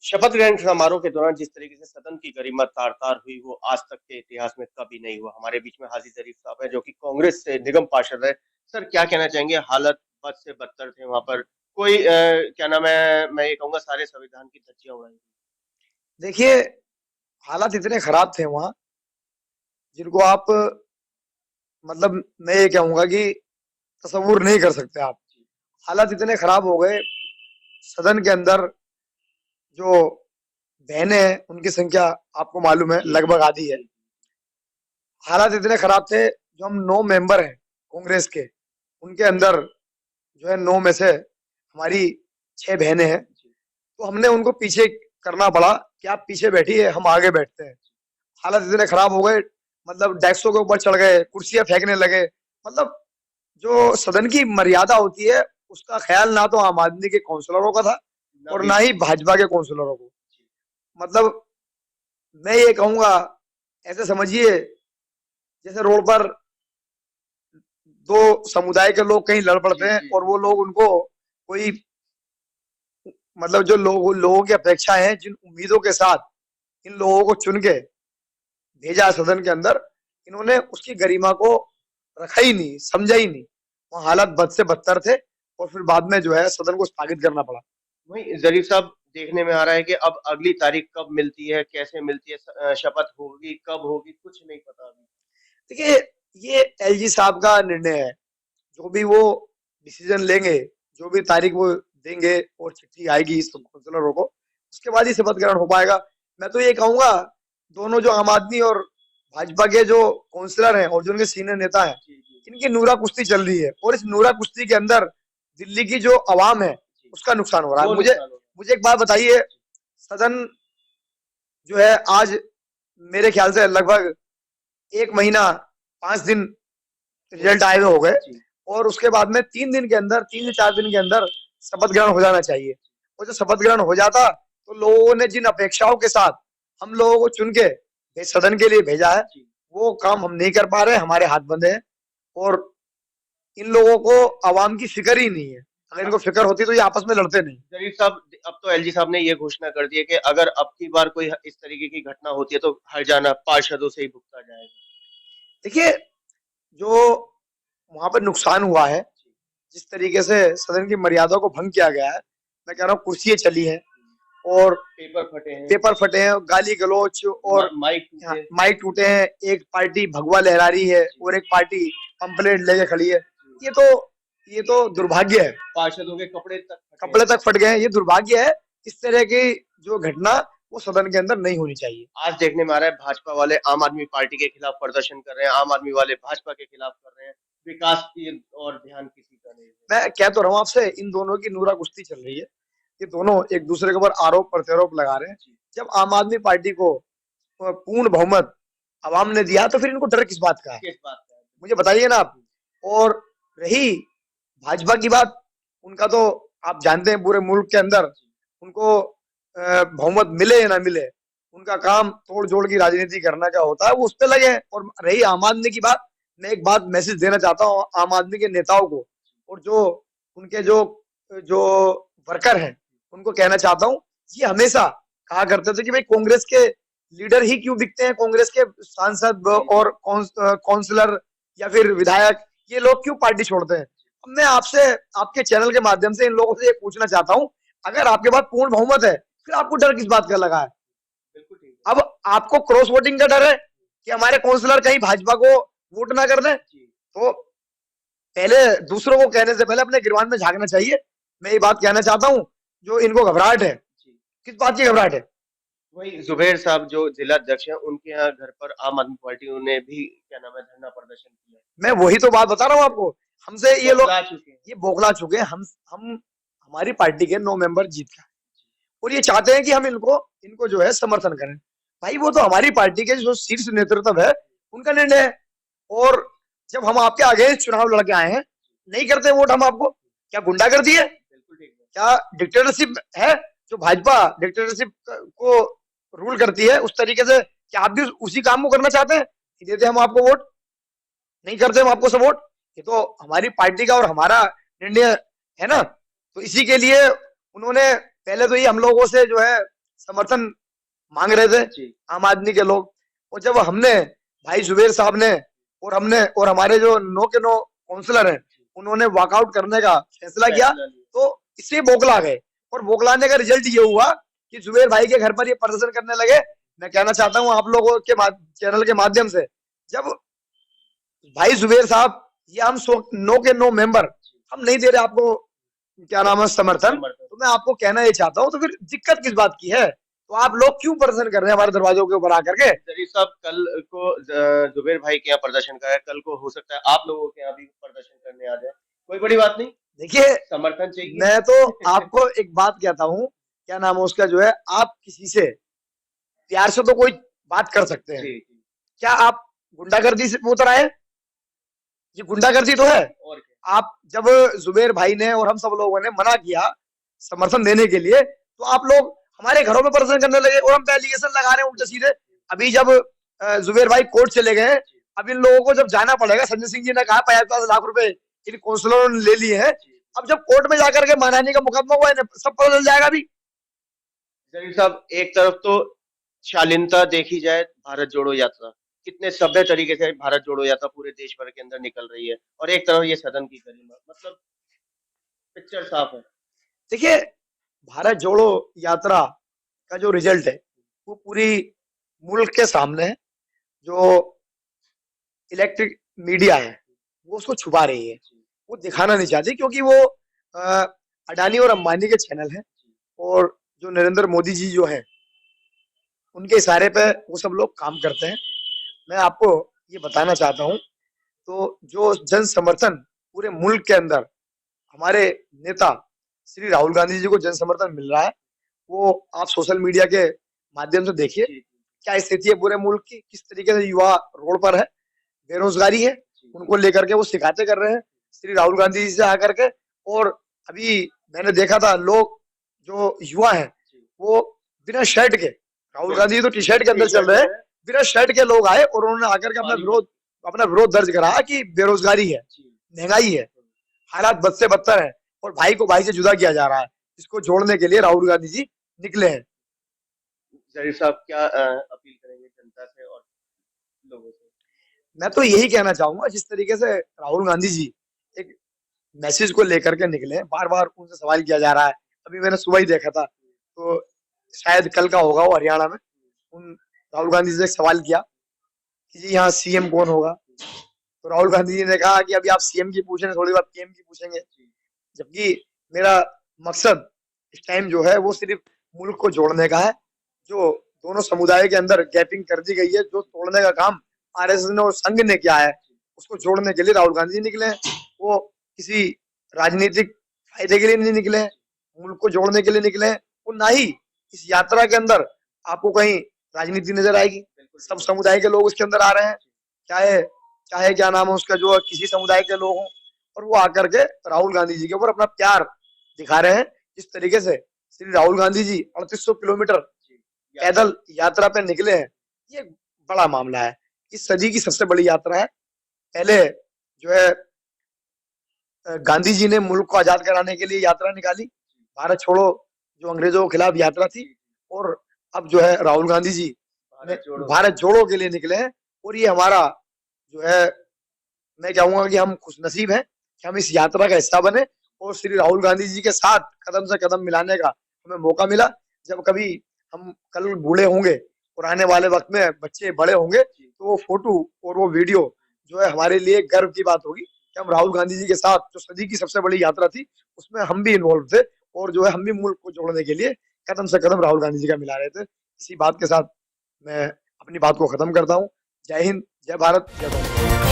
शपथ ग्रहण समारोह के दौरान जिस तरीके से सदन की गरिमा तार-तार हुई, वो आज तक के इतिहास में कभी नहीं हुआ। हमारे बीच में हाजी ज़रीफ साहब हैं, जो कि कांग्रेस से निगम पार्षद हैं। सर, क्या कहना चाहेंगे? हालत बद से बदतर थे वहाँ पर। कोई क्या नाम है, मैं ये कहूँगा सारे संविधान की धज्जियाँ उड़ाई। देखिए, हालात इतने खराब थे वहाँ, जिनको आप मतलब मैं ये कहूँगा कि तसव्वुर नहीं कर सकते आप। हालात इतने खराब हो गए, सदन के अंदर जो बहनें हैं, उनकी संख्या आपको मालूम है लगभग आधी है। हालात इतने खराब थे, जो हम 9 मेंबर हैं कांग्रेस के, उनके अंदर जो है 9 में से हमारी 6 बहनें हैं, तो हमने उनको पीछे करना पड़ा कि आप पीछे बैठिए, हम आगे बैठते हैं। हालात इतने खराब हो गए, मतलब डेस्कों के ऊपर चढ़ गए, कुर्सियां फेंकने लगे। मतलब जो सदन की मर्यादा होती है, उसका ख्याल ना तो आम आदमी के काउंसलरों का था ना और ना ही बीजेपी। भाजपा के काउंसलरों को। मतलब मैं ये कहूंगा, ऐसे समझिए जैसे रोड पर दो समुदाय के लोग कहीं लड़ जी, पड़ते हैं जी, और जी, वो जी। लोग उनको कोई मतलब जो लोगों की अपेक्षाएं हैं, जिन उम्मीदों के साथ इन लोगों को चुन के भेजा सदन के अंदर, इन्होंने उसकी गरिमा को रखा ही नहीं, समझा ही नहीं। वहाँ हालात बद से बदतर थे और फिर बाद में जो है सदन को स्थगित करना पड़ा। वहीं ज़रीफ साहब, देखने में आ रहा है कि अब अगली तारीख कब मिलती है, कैसे मिलती है, शपथ होगी, कब होगी, कुछ नहीं पता अभी। देखिए, ये एलजी साहब का निर्णय है। जो भी वो डिसीजन लेंगे, जो भी तारीख वो देंगे और चिट्ठी आएगी सब काउंसलरों को, उसके बाद ही शपथ ग्रहण हो पाएगा। मैं तो ये कहूंगा, दोनों जो आम आदमी और भाजपा के जो काउंसलर हैं और जो उनके सीनियर नेता हैं, जी, जी, इनकी नूरा कुश्ती चल रही है और इस नूरा कुश्ती के अंदर दिल्ली की जो आवाम है, जी। उसका नुकसान हो रहा है। वो मुझे नुकसान होगा। मुझे एक बात बताइए, सदन जो है आज मेरे ख्याल से लगभग 1 महीना 5 दिन हो रिजल्ट चुका आए है। हुए हो गए जी। और उसके बाद में 3 दिन के अंदर, 3 से 4 दिन के अंदर शपथ ग्रहण हो जाना चाहिए। और जो शपथ ग्रहण हो जाता, तो लोगों ने जिन अपेक्षाओं के साथ हम लोगों को चुन के सदन के लिए भेजा है, जी। वो काम हम नहीं कर पा रहे, हमारे हाथ बंधे हैं। और इन लोगों को आवाम की फिक्र ही नहीं है। अगर इनको फिक्र होती तो ये आपस में लड़ते नहीं। ज़रीफ साहब, अब तो एलजी साहब ने ये घोषणा कर दी है कि अगर अब की बार कोई इस तरीके की घटना होती है तो हर्जाना पार्षदों से ही भुगता जाएगा। देखिए, जो वहां पर नुकसान हुआ है, जी। जिस तरीके से सदन की मर्यादा को भंग किया गया है, मैं कह रहा हूँ कुर्सियां चली हैं और पेपर फटे हैं। पेपर फटे हैं, गाली गलौच और माइक हाँ, टूटे। माइक टूटे हैं। एक पार्टी भगवा लहरा रही है जी। और एक पार्टी पंपलेट लेके खड़ी है। जी। ये तो ये तो दुर्भाग्य है। पार्षदों के कपड़े तक फटे कपड़े हैं। तक फट गए हैं, ये दुर्भाग्य है। इस तरह की जो घटना वो सदन के अंदर नहीं होनी चाहिए। आज देखने में आ रहा है भाजपा वाले आम आदमी पार्टी के खिलाफ प्रदर्शन कर रहे हैं, आम आदमी वाले भाजपा के खिलाफ कर रहे हैं। विकास की और ध्यान किसी का नहीं है। मैं कह तो रहा हूँ आपसे, इन दोनों की नूरा कुश्ती चल रही है। ये दोनों एक दूसरे के ऊपर आरोप प्रत्यारोप लगा रहे हैं। जी। जब आम आदमी पार्टी को पूर्ण बहुमत आवाम ने दिया, तो फिर इनको डर किस बात का है? किस बात का है? मुझे बताइए ना आप। और रही भाजपा की बात, उनका तो आप जानते हैं, पूरे मुल्क के अंदर उनको बहुमत मिले या ना मिले, उनका काम तोड़ जोड़ की राजनीति करना क्या होता है, वो उस पर लगे हैं। और रही आम आदमी की बात, मैं एक बात मैसेज देना चाहता हूँ आम आदमी के नेताओं को और जो उनके जो जो वर्कर हैं, उनको कहना चाहता हूँ, ये हमेशा कहा करते थे कि भाई कांग्रेस के लीडर ही क्यों बिकते हैं, कांग्रेस के सांसद और काउंसलर या फिर विधायक, ये लोग क्यों पार्टी छोड़ते हैं। अब मैं आपसे, आपके चैनल के माध्यम से इन लोगों से ये पूछना चाहता हूँ, अगर आपके पास पूर्ण बहुमत है, फिर आपको डर किस बात का लगा है? बिल्कुल ठीक है। अब आपको क्रॉस वोटिंग का डर है कि हमारे काउंसलर कहीं भाजपा को वोट ना कर दें, जी। तो पहले दूसरों को कहने से पहले अपने गिरबान में झांकना चाहिए। मैं ये बात कहना चाहता हूँ, जो इनको घबराहट है, जी। किस बात की घबराहट है? वही जुबेर साहब जो जिला अध्यक्ष हैं, उनके यहाँ घर पर आम आदमी पार्टी ने भी क्या नाम है धरना प्रदर्शन किया। मैं वही तो बात बता रहा हूँ आपको। हमसे ये लोग बौखला चुके हैं। ये बौखला चुके हैं। हम हमारी पार्टी के 9 मेंबर जीत गए और ये चाहते हैं कि हम इनको इनको जो है समर्थन करें। भाई, वो तो हमारी पार्टी के जो शीर्ष नेतृत्व है, उनका निर्णय है। और जब हम आपके आगे चुनाव लड़के आए हैं, नहीं करते वोट हम आपको, क्या गुंडागर्दी है? बिल्कुल ठीक है। क्या डिक्टेटरशिप है? जो भाजपा डिक्टेटरशिप को रूल करती है, उस तरीके से क्या आप भी उसी काम को करना चाहते हैं कि देते हम आपको वोट, नहीं करते हम आपको सपोर्ट? ये तो हमारी पार्टी का और हमारा निर्णय है ना। तो इसी के लिए उन्होंने पहले तो ये हम लोगों से जो है समर्थन मांग रहे थे जी आम आदमी के लोग। और जब हमने भाई जुबेर साहब ने और हमारे जो नो के नो काउंसलर हैं उन्होंने वॉकआउट करने का फैसला किया फैसला लिया। तो इससे बौखला गए। और बौखलाने का रिजल्ट ये हुआ कि जुबेर भाई के घर पर ये प्रदर्शन करने लगे। मैं कहना चाहता हूँ आप लोगों के चैनल के माध्यम से, जब भाई जुबेर साहब ये हम नो के नो मेंबर हम नहीं दे रहे आपको क्या नाम है समर्थन, समर्थन। तो मैं आपको कहना ये चाहता हूँ तो फिर दिक्कत किस बात की है? तो आप लोग क्यों प्रदर्शन कर रहे हैं हमारे दरवाजों के ऊपर आकर के? जरीफ साहब कल को जुबेर भाई के यहाँ प्रदर्शन का है, कल को हो सकता है आप लोगों के यहाँ भी प्रदर्शन करने आ जाए, कोई बड़ी बात नहीं, देखिए समर्थन चाहिए। मैं तो आपको एक बात कहता हूँ, क्या नाम है उसका जो है, आप किसी से प्यार से तो कोई बात कर सकते हैं, जी जी क्या आप गुंडागर्दी से उतर आए? ये गुंडागर्दी तो है। और क्या। आप जब जुबेर भाई ने और हम सब लोगों ने मना किया समर्थन देने के लिए तो आप लोग हमारे घरों में प्रदर्शन करने लगे और हम पे एलिगेशन लगा रहे हैं उल्टे सीधे। अभी जब जुबेर भाई कोर्ट चले गए, अब इन लोगों को जब जाना पड़ेगा, संजय सिंह जी ने कहा 50 लाख रुपए इन काउंसलरों ने ले लिए हैं, अब जब कोर्ट में जाकर के मानहानि का मुकदमा हुआ है सब पता चल जाएगा। अभी जरीफ साहब एक तरफ तो शालीनता देखी जाए, भारत जोड़ो यात्रा कितने सभ्य तरीके से भारत जोड़ो यात्रा पूरे देश भर के अंदर निकल रही है, और एक तरफ ये सदन की गरिमा, मतलब पिक्चर साफ है। देखिए भारत जोड़ो यात्रा का जो रिजल्ट है वो पूरी मुल्क के सामने है। जो इलेक्ट्रिक मीडिया है वो उसको छुपा रही है, वो दिखाना नहीं चाहती क्योंकि वो अडानी और अंबानी के चैनल हैं और जो नरेंद्र मोदी जी जो है उनके इशारे पे वो सब लोग काम करते हैं। मैं आपको ये बताना चाहता हूँ, तो जो जन समर्थन पूरे मुल्क के अंदर हमारे नेता श्री राहुल गांधी जी को जन समर्थन मिल रहा है, वो आप सोशल मीडिया के माध्यम से देखिए क्या स्थिति है पूरे मुल्क की, किस तरीके से युवा रोड पर है, बेरोजगारी है, उनको लेकर के वो शिकायतें कर रहे हैं श्री राहुल गांधी जी से आकर के। और अभी मैंने देखा था लोग जो युवा हैं वो बिना शर्ट के, राहुल गांधी तो टी शर्ट के अंदर चल रहे हैं, बिना शर्ट के लोग आए और उन्होंने आकर के अपना विरोध दर्ज करा कि बेरोजगारी है, महंगाई है, हालात बद से बदतर है और भाई को भाई से जुदा किया जा रहा है। इसको जोड़ने के लिए राहुल गांधी जी निकले हैं। जरीफ साहब क्या अपील करेंगे जनता से और लोगों से? मैं तो यही कहना चाहूंगा, जिस तरीके से राहुल गांधी जी एक मैसेज को लेकर के निकले, बार बार उनसे सवाल किया जा रहा है। अभी मैंने सुबह ही देखा था, तो शायद कल का होगा वो हरियाणा में, उन राहुल गांधी जी से एक सवाल किया कि जी यहाँ सीएम कौन होगा, तो राहुल गांधी जी ने कहा कि अभी आप सीएम की पूछेंगे, थोड़ी बार पीएम की पूछेंगे, जबकि मेरा मकसद इस टाइम जो है वो सिर्फ मुल्क को जोड़ने का है। जो दोनों समुदाय के अंदर गैपिंग कर दी गई है, जो तोड़ने का काम आरएसएस ने और संघ ने किया है, उसको जोड़ने के लिए राहुल गांधी जी निकले हैं। वो किसी राजनीतिक फायदे के लिए नहीं निकले हैं, मुल्क को जोड़ने के लिए निकले हैं। और ना ही इस यात्रा के अंदर आपको कहीं राजनीति नजर आएगी। सब समुदाय के लोग उसके अंदर आ रहे हैं, चाहे चाहे क्या नाम है उसका जो किसी समुदाय के लोग हों, और वो आकर के राहुल गांधी जी के ऊपर अपना प्यार दिखा रहे हैं। जिस तरीके से श्री राहुल गांधी जी 3800 किलोमीटर पैदल यात्रा पे निकले हैं, ये बड़ा मामला है, इस सदी की सबसे बड़ी यात्रा है। पहले जो है गांधी जी ने मुल्क को आजाद कराने के लिए यात्रा निकाली, भारत छोड़ो जो अंग्रेजों के खिलाफ यात्रा थी, और अब जो है राहुल गांधी जी भारत जोड़ो के लिए निकले हैं। और ये हमारा जो है, मैं कहूंगा कि हम खुशनसीब हैं कि हम इस यात्रा का हिस्सा बने और श्री राहुल गांधी जी के साथ कदम से कदम मिलाने का हमें मौका मिला। जब कभी हम कल बूढ़े होंगे और आने वाले वक्त में बच्चे बड़े होंगे, तो वो फोटो और वो वीडियो जो है हमारे लिए गर्व की बात होगी कि हम राहुल गांधी जी के साथ जो सदी की सबसे बड़ी यात्रा थी उसमें हम भी इन्वॉल्व थे, और जो है हम भी मुल्क को जोड़ने के लिए कदम से कदम राहुल गांधी जी का मिला रहे थे। इसी बात के साथ मैं अपनी बात को खत्म करता हूँ। जय हिंद, जय भारत, जय भारत।